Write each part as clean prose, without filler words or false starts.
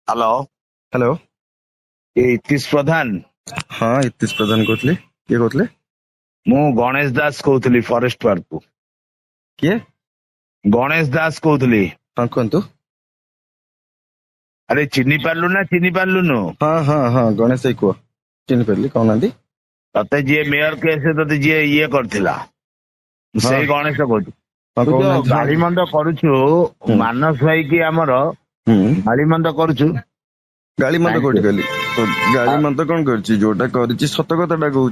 Hello hello. ये इतीश प्रधान। हाँ इतीश प्रधान कहते किए कहते मु गणेश दास कहूली फॉरेस्ट पार्क को। किए गणेश दास कहूली। हाँ कहतु। अरे चिन्नी पार्लु ना चिन्नी पार्लुनु? हाँ हाँ हाँ गणेश भाई कह चिन्ह पारि कहना। तते जी मेयर केस तते जी ये करथिला हाँ सेई गणेश कहू। हाँ तू जो कहना। गाड़ी मंद करुछु मानस भाई की हमर गाड़ी मंद करुछु। गाड़ी मत कोठी कली गाड़ी मत कौन कर जोटा कर सत कथा कहूँ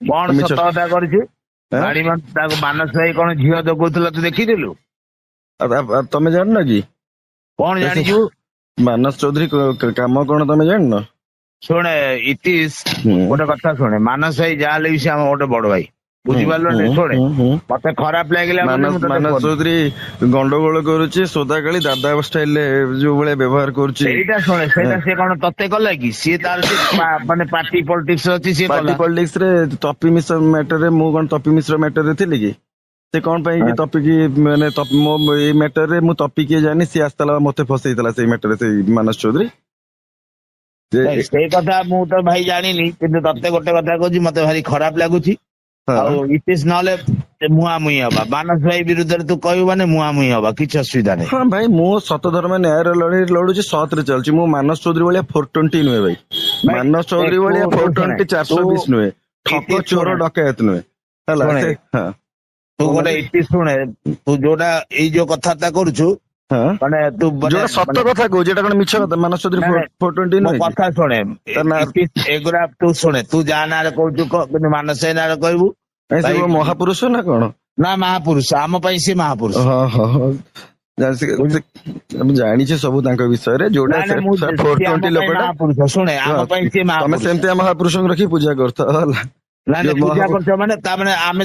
कौन सत कथा करुछु? गाड़ी मंद मानस भाई कौन झील दगौला तू देखिलु? तमें जान न कि कौन जानिछु? मानस चौधरी काम कौन तमें जान न? शुणे इतीश गोटे कथा शुणे मानस भाई जहाँ भी से गोटे बड़ भाई बुझिपार शुणे मत खराब लगे मानस चौधरी गंडगोल करुचे सोदा काली दादा स्टाइल जो भाई व्यवहार करुचा शुणे से कौन तत्ते कला कि सी तार माने पार्टी पॉलिटिक्स अच्छी सी पार्टी पॉलिटिक्स रे तपी मिश्र मैटर रे मु कौन तपी मिश्र मैटर रे थी कि से कौन कि तपी की माने मो ये मैटर रे मु तपी किए जानी सी आसला मते फसैतला से मैटर से मानस चौधरी से कथा मु तो भाई जानी किंतु तत्ते गोटे कथा कहूँ मत भारी खराब लगुच इतीश ना मुहामुही हवा मानस भाई विरुद्ध तू कहू माने मुहामुही हवा किसी असुविधा नहीं। हाँ भाई मु सत धर्म न्याय लड़ाई लड़ुची सत रे चलची मु मानस चौधरी भाया 420 नुहे भाई मानस चौधरी भाया 420 420 नुहे ठक चोर डकैत नुहे तू गोटे इतीश शुणे तू जोटा जो कथा करुछु माने तू सत कथा कहू जेटा कौन मिछ कथा मानस चौधरी 420 नुहे कथा शुणे एगुरा तू शुणे तू जा ना कहू मानस ना कहबू महापुरुष ना कौन ना महापुरुष आम सी महापुरुष। हाँ हाँ जानी सब विषय जोड़ा 420 लोक शुणे आम सेमती महापुरुष रखी पूजा करता पूजा कर माने आम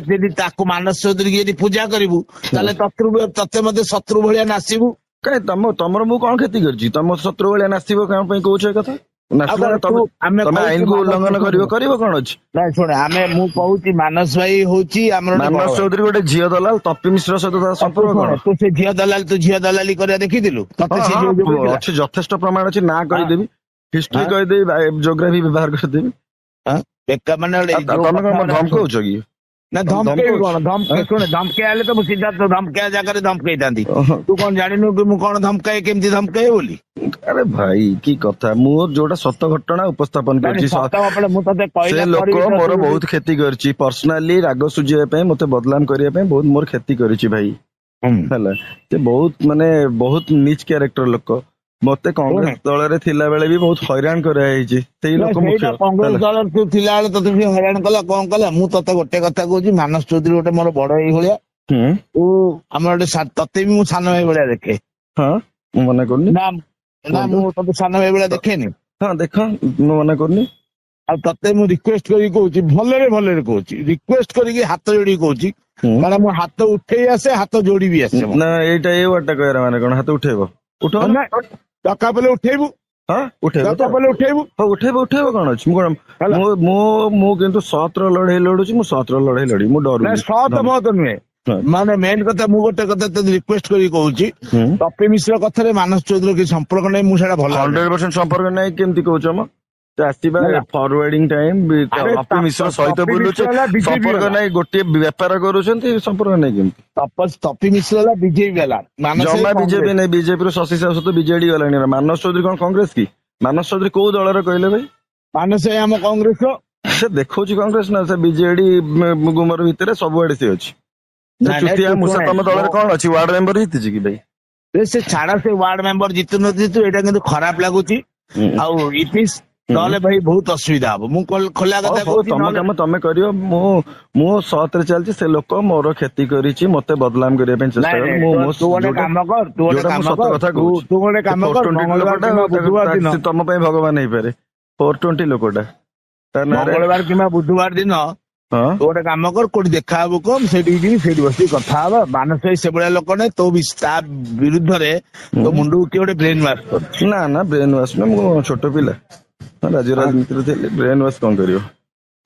मानस चौधरी पूजा करू तते मत शत्रु भाया नासबू कहीं तमर मु कौन क्षति कर तुम शत्रु भाया नासब कौन कौच कथा आईन को उल्लंघन कर कौन अच्छी शुणे आम मुझे मानस भाई हूँ मानस चौधरी गोटे झील दलाल तपी मिश्र सहित संपर्क कौन तू से झील दलाली कर देखिलु अच्छे यथेष्ट प्रमाण अच्छी ना कहीदेवी हिस्ट्री कहीदेवी जोग्राफी व्यवहार करदेवी माने धमकाउच कि ना धमके कौन शुणे धमके आले तो सीधा तो धमका जगह धमकई था तू कौन जानू कि मुझे कौन धमकाए केमती धमकाए बोली? अरे भाई की कथा मु जोटा सत घटना उपस्थापन कर लोक मोर बहुत क्षति कर पर्सनाली राग सुझाई मते बदनाम करने बहुत मोर क्षति कर भाई है बहुत माने बहुत नीच कैरेक्टर लोक मते कांग्रेस दल रे थिला बेले भी बहुत हैरान कराई लोक मुख्य कांग्रेस दल तू थिला बेले तते हैरान कला कौन कला मु तते गोटे कथा कहूँ मानस चौधरी गोटे मोर बड़ भाई भाया तू आम तते भी मु सान भाई भाया देखे। हाँ मना करनी ना ना मु तते सान भाई भाया देखेनी। हाँ देख मना करनी तते मु रिक्वेस्ट करी कहूँ भलरे कहूँ रिक्वेस्ट करी हाथ जोड़ी कहूँ कारण मु हाथ उठे आसे हाथ जोड़ी भी आसे ना एटा ए वाटा कहरा माने कोन हाथ उठेबो उठो ना टका पले उठेबू। हाँ उठेबो टका पले उठेबू हाँ उठेबो कोन अछि मु किंतु सत्र लड़ाई लड़ुची मु सत्र लड़ाई लड़ी मु डरू सत बहुत नुहे माने मेन कथा मु गोटे कथा रिक्वेस्ट करी कहूँ तपी मिश्र कथा मानस चौधरी की संपर्क नहीं मुझे भल 100% संपर्क नहीं केमती कहूच म फॉरवर्डिंग टाइम तपी मिश्र सहित बुलुचे संपर्क नहीं गोटे व्यापार करूछंती संपर्क नहीं केमती तपी मिश्र बीजेपी वाला जमा बीजेपी नहीं बीजेपी शशि साहू सहित बीजेडी गलानी मानस चौधरी कौन कांग्रेस की मानस चौधरी कौ दल कहले भाई मानस आम कांग्रेस से देखो कांग्रेस ना से बीजेडी गुमर भितर सबुआड़े से अच्छी मूसा तम दल कौन अच्छी वार्ड मेंबर जीति कि भाई से छाड़ा से वार्ड मेंबर जीतु न जीतु एटा किंतु खराब लगुच आउ इतिस नले भाई बहुत असुविधा हम मु खोला कथा कहूँ तमें करियो मु सत रे चलची से लोक मोर क्षति करिछि मते बदनाम करिया पे चेष्टा कर मु तू गोटे काम कर तू गोटे काम कर तम पे भगवान नहीं पारे 420 लोकटा मंगलवार किंबा बुधवार दिन गोटे काम कर कोठी देखा हबो कम सेठी बसी कथा हबा मानस भाई से बड़ा लोक ने तो विरुद्ध रे तो मुंडू के गोटे ब्रेन वाश कर ना ब्रेन वाश ना मु छोट पिला राज्य राजनीति ब्रेन वाश कौन करियो।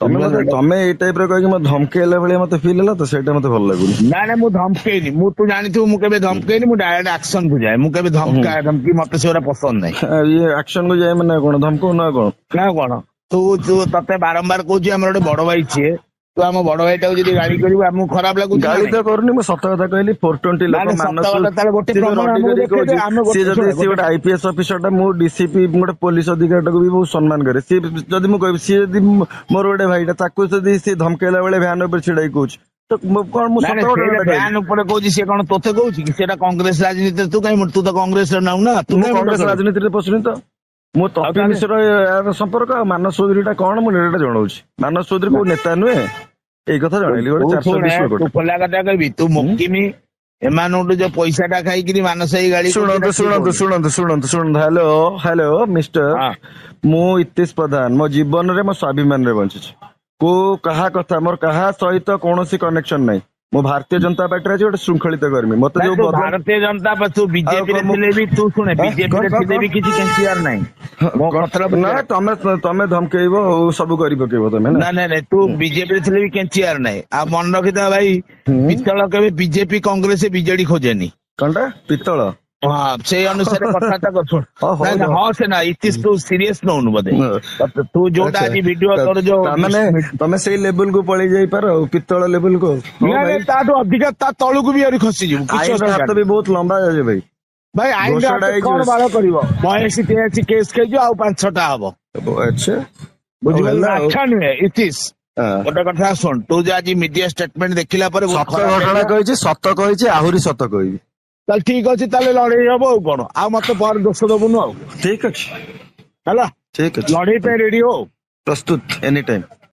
ତମେ ଏଇ ଟାଇପ ର କହିକି ମତେ ଧମକେଇଲା ଭଳିଆ ମତେ ଫିଲ୍ ହେଲା ତ, ସେଇଟା ମତେ ଭଲ ଲାଗୁନି। ନା ମୁଁ ଧମକେଇନି, ମୁଁ ତୁ ଜାଣିଥିବୁ ମୁଁ କେବେ ଧମକେଇନି, ମୁଁ ଡାଇରେକ୍ଟ ଆକ୍ସନ କୁ ଯାଏ, ମୁଁ କେବେ ଧମକି ମତେ ସେଗୁରା ପସନ୍ଦ ନାହିଁ। ଇଏ ଆକ୍ସନ କୁ ଯାଏ ମାନେ କଣ ଧମକଉ ନା କଣ? ନା କଣ ତୁ ତତେ ବାରମ୍ବାର କହୁଛି ଆମର ଗୋଟେ ବଡ ଭାଇ ସିଏ, ତୁ ଆମ ବଡ ଭାଇଟାକୁ ଯଦି ଗାଳି କରିବୁ ଆମକୁ ଖରାପ ଲାଗୁଛି। ଗାଳି ତ କରୁନି, ମୁଁ ସତ କଥା କହିଲି। 420 ଲୋକ ସିଏ ଯଦି ସିଏ ଗୋଟେ IPS ଅଫିସର ଟା, ମୁଁ DCP ଗୋଟେ ପୋଲିସ ଅଧିକାରୀ ଟାକୁ ବି ବହୁତ ସମ୍ମାନ କରେ। ସିଏ ଯଦି ମୁଁ କହିବି, ସିଏ ଯଦି ମୋର ଗୋଟେ ଭାଇଟା, ତାକୁ ଯଦି ସିଏ ଧମକେଇଲା ବେଳେ ଭ୍ୟାନ ଉପରେ ଛିଡାଇ କହୁଛି ତ କଣ ମୁଁ ସତ ଭ୍ୟାନ ଉପରେ କହୁଛି, ସିଏ କଣ ତୋତେ କହୁଛି କି? ସେଇଟା କଂଗ୍ରେସ ରାଜନୀତିରେ ତୁ କାହିଁ, ତୁ ତ କଂଗ୍ରେସରେ ନାଉ ନା। ତୁ କଂଗ୍ରେସ ରାଜନୀତିରେ ପଶୁନି ତ। ମୁଁ ତପି ମିଶ୍ର ସମ୍ପର୍କ ଆଉ ମାନସ ଚୌଧୁରୀ ଟା କଣ ମୁଁ ଏଇଟା ଜଣାଉଛି। ମାନସ ଚୌଧୁରୀ କୋଉ ନେତା ନୁହେଁ, ଏଇ କଥା ଜଣେଇଲି। ଗୋଟେ 420 ଲୋକ ଖୋଲା କଥା କହିବି, ତୁ ମୁକିମି ଏମାନଙ୍କଠୁ ଯୋଉ ପଇସା ଟା ଖାଇକିରି ମାନସ ଭାଇ ଗାଳି। ଶୁଣନ୍ତୁ ହ୍ୟାଲୋ ମିଷ୍ଟର, ମୁଁ ଇତିଶ ପ୍ରଧାନ ମୋ ଜୀବନରେ ମୋ ସ୍ୱାଭିମାନରେ ବଞ୍ଚିଛି। କାହା କଥା ମୋର କାହା ସହିତ କୌଣସି କନେକ୍ସନ ନାହିଁ। ମୁଁ ଭାରତୀୟ ଜନତା ପାର୍ଟିରେ ଅଛି, ଗୋଟେ ଶୃଙ୍ଖଳିତ କର୍ମୀ। ମତେ ଯୋଉ ଭାରତୀୟ ଜନତା ତୁ ବିଜେପିରେ ଥିଲେ ବି, ତୁ ଶୁଣେ ବିଜେପିରେ ଥିଲେ ବି କିଛି କେଞ୍ଚିବାର ନାହିଁ। ତମେ ଧମକେଇବ ଆଉ ସବୁ କରି ପକେଇବ ତମେ ନା। ନାଇଁ ତୁ ବିଜେପିରେ ଥିଲେ ବି କେଞ୍ଚିବାର ନାହିଁ। ଆଉ ମନେ ରଖିଥା ଭାଇ, ପିତ୍ତଳ କେବେ ବିଜେପି କଂଗ୍ରେସ ବିଜେଡି ଖୋଜେନି। କଣଟା ପିତ୍ତଳ? ହଁ ସେଇ ଅନୁସାରେ କଥାବାର୍ତ୍ତା କରୁଛୁ। ହଁ ସେ ନା ଇତିଶ ତୁ ସିରିୟସ ନଉନୁ ବୋଧେ। ତୁ ଯୋଉଟା ଆଜି ଭିଡିଓ ତୋର ଯୋଉ ତମେ ସେଇ ଲେବୁଲ କୁ ପଳେଇ ଯାଇପାର ଆଉ, ପିତ୍ତଳ ଲେବୁଲ କୁ। ତାଠୁ ଅଧିକା ତା ତଳକୁ ବି ଆହୁରି ଖସିଯିବୁ। ହାତ ବି ବହୁତ ଲମ୍ବା ଅଛି ଭାଇ। ଭାଇ ଆଇନ କଣ ବାଳ କରିବ? 82-83 କେସ୍ ଖେଳିଯିବ, ଆଉ 5-6ଟା ହବ। ବୁଝିପାରିଲ? ଆଚ୍ଛା ନୁହେଁ ଇତିଶ, ଗୋଟେ କଥା ଶୁଣ, ତୁ ଯେ ଆଜି ମିଡିଆ ଷ୍ଟେଟମେଣ୍ଟ ଦେଖିଲା ପରେ ସତ ଘଟଣା କହିଛି, ସତ କହିଛି, ଆହୁରି ସତ କହିବି। ତାହେଲେ ଠିକ ଅଛି, ତାହେଲେ ଲଢେଇ ହବ ଆଉ କଣ। ଆଉ ମତେ ପରେ ଦୋଷ ଦବୁନୁ ଆଉ। ଠିକ ଅଛି ହେଲା, ଠିକ ଅଛି, ଲଢେଇ ପାଇଁ ରେଡି ହଉ। ପ୍ରସ୍ତୁତ ଏନି ଟାଇମ।